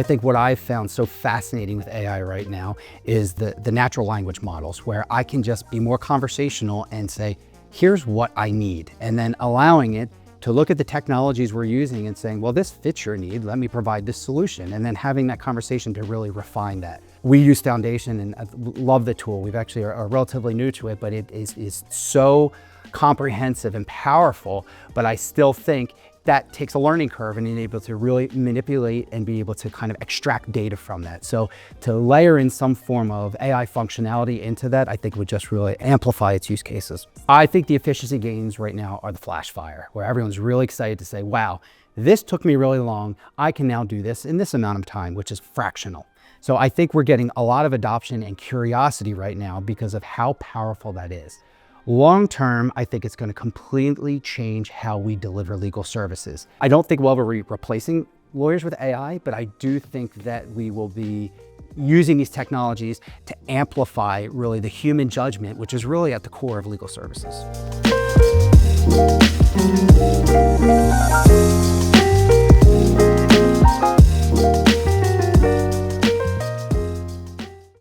think what I've found so fascinating with AI right now is the natural language models, where I can just be more conversational and say, here's what I need, and then allowing it to look at the technologies we're using and saying, well, this fits your need, let me provide this solution, and then having that conversation to really refine that. We use Foundation and I love the tool. We've actually are relatively new to it, but it is so comprehensive and powerful, but I still think that takes a learning curve and being able to really manipulate and be able to kind of extract data from that. So to layer in some form of AI functionality into that, I think would just really amplify its use cases. I think the efficiency gains right now are the flash fire, where everyone's really excited to say, wow, this took me really long. I can now do this in this amount of time, which is fractional. So I think we're getting a lot of adoption and curiosity right now because of how powerful that is. Long term, I think it's going to completely change how we deliver legal services. I don't think we'll ever be replacing lawyers with AI, but I do think that we will be using these technologies to amplify really the human judgment, which is really at the core of legal services.